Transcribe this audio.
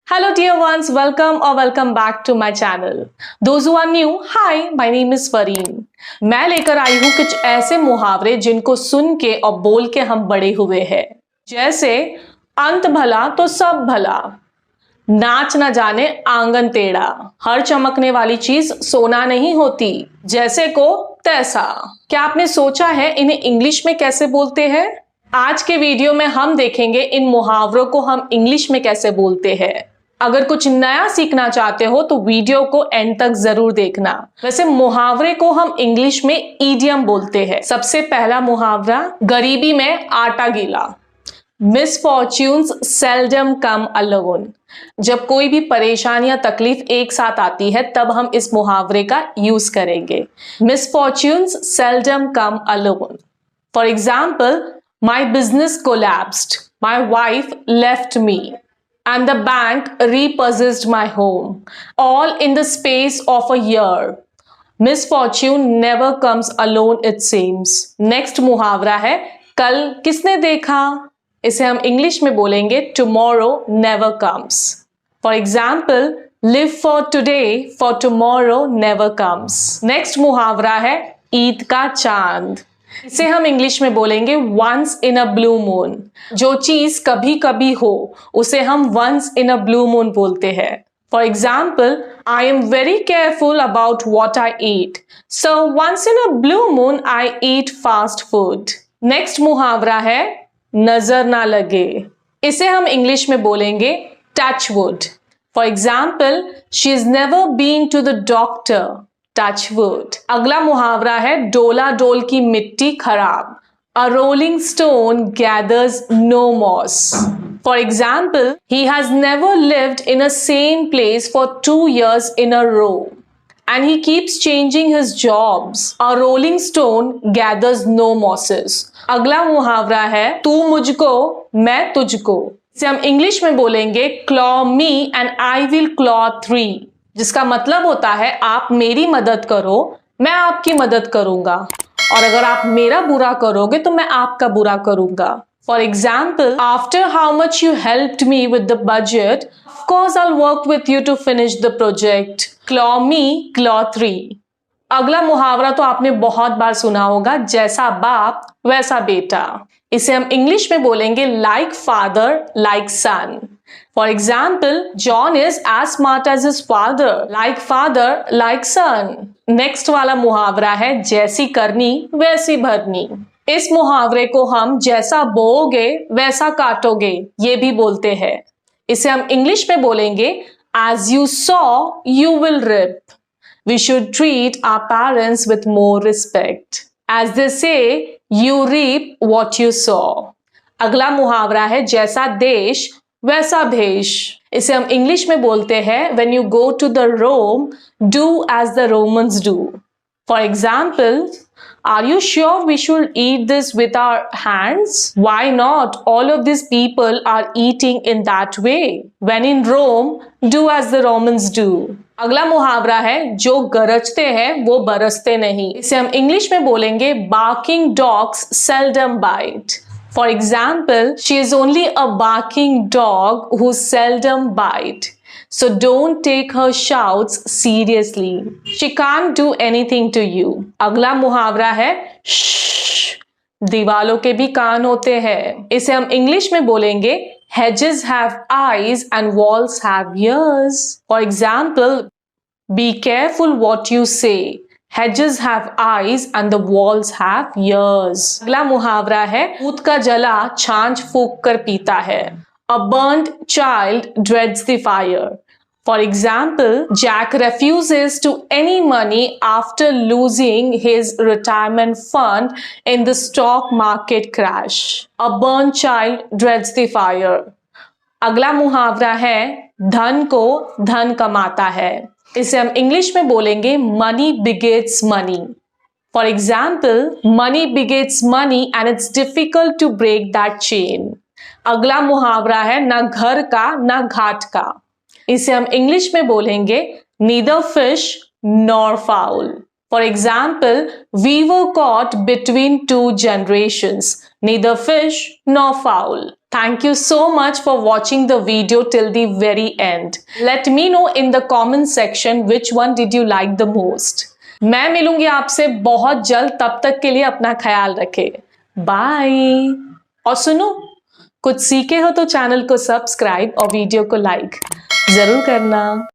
Hello dear ones, welcome or welcome back to my channel. Those who are new, hi, my name is Fareen. मैं लेकर आई हूँ कुछ ऐसे मुहावरे जिनको सुन के और बोल के हम बड़े हुए हैं। जैसे अंत भला तो सब भला, नाच न जाने आंगन टेढ़ा, हर चमकने वाली चीज सोना नहीं होती, जैसे को तैसा। क्या आपने सोचा है इन्हें इंग्लिश में कैसे बोलते हैं? आज के वीडियो में हम देखेंगे इन मुहावरों को हम इंग्लिश में कैसे बोलते हैं। अगर कुछ नया सीखना चाहते हो तो वीडियो को एंड तक जरूर देखना। वैसे मुहावरे को हम इंग्लिश में ईडियम बोलते हैं। सबसे पहला मुहावरा, गरीबी में आटा गीला। मिसफॉर्च्यून्स सेल्डम कम अलोन। जब कोई भी परेशानी या तकलीफ एक साथ आती है तब हम इस मुहावरे का यूज करेंगे। Misfortunes seldom come alone. For example, my business collapsed, my wife left me, and the bank repossessed my home, all in the space of a year. Misfortune never comes alone, it seems. Next मुहावरा है, कल किसने देखा? इसे हम English में बोलेंगे tomorrow never comes. For example, live for today, for tomorrow never comes. Next मुहावरा है, ईद का चांद। इसे हम इंग्लिश में बोलेंगे once in a blue moon. जो चीज कभी कभी हो उसे हम once in a blue moon बोलते हैं। For example, I am very careful about what I eat, so once in a blue moon I eat fast food. Next मुहावरा है, नजर ना लगे। इसे हम इंग्लिश में बोलेंगे touch wood. For example, she is never been to the doctor, touch wood. अगला मुहावरा है, डोला डोल की मिट्टी खराब। A rolling stone gathers no moss. For example, he has never lived in a same place for 2 years in a row and he keeps changing his jobs. A rolling stone gathers no mosses. अगला मुहावरा है, तू मुझको मैं तुझको। इसे हम English में बोलेंगे claw me and I will claw three, जिसका मतलब होता है आप मेरी मदद करो मैं आपकी मदद करूंगा, और अगर आप मेरा बुरा करोगे तो मैं आपका बुरा करूंगा। For example, after how much you helped me with the budget, of course I will work with you to finish the project. Claw me claw thee. अगला मुहावरा तो आपने बहुत बार सुना होगा, जैसा बाप वैसा बेटा। इसे हम इंग्लिश में बोलेंगे like father like son. For example, John is as smart as his father, like father like son. Next वाला मुहावरा है, जैसी करनी वैसी भरनी। इस मुहावरे को हम जैसा बोओगे वैसा काटोगे ये भी बोलते हैं। इसे हम इंग्लिश में बोलेंगे as you sow you will reap. We should treat our parents with more respect. As they say, you reap what you sow. अगला मुहावरा है, जैसा देश वैसा भेष। इसे हम इंग्लिश में बोलते हैं, when you go to the Rome, do as the Romans do. For example, are you sure we should eat this with our hands? Why not? All of these people are eating in that way. When in Rome, do as the Romans do. अगला मुहावरा है, जो गरजते हैं वो बरसते नहीं। इसे हम इंग्लिश में बोलेंगे barking dogs seldom bite. For example, she is only a barking dog who seldom bite. So don't take her shouts seriously. She can't do anything to you. अगला मुहावरा है, श्श, दीवालों के भी कान होते हैं। इसे हम इंग्लिश में बोलेंगे hedges have eyes and walls have ears. For example, be careful what you say. Hedges have eyes and the walls have ears. अगला मुहावरा है, दूध का जला छाछ फूंक कर पीता है। A burnt child dreads the fire. For example, Jack refuses to any money after losing his retirement fund in the stock market crash. A burnt child dreads the fire. अगला मुहावरा है, धन को धन कमाता है। इसे हम इंग्लिश में बोलेंगे money begets money. For example, money begets money and it's difficult to break that chain. अगला मुहावरा है, ना घर का ना घाट का। इसे हम इंग्लिश में बोलेंगे neither fish nor fowl. For example, we were caught between 2 generations, neither fish nor fowl. Thank you so much for watching the video till the very end. Let me know in the comment section which one did you like the most. मैं मिलूंगी आपसे बहुत जल्द, तब तक के लिए अपना ख्याल रखें। बाय। और सुनो, कुछ सीखे हो तो चैनल को सब्सक्राइब और वीडियो को लाइक जरूर करना।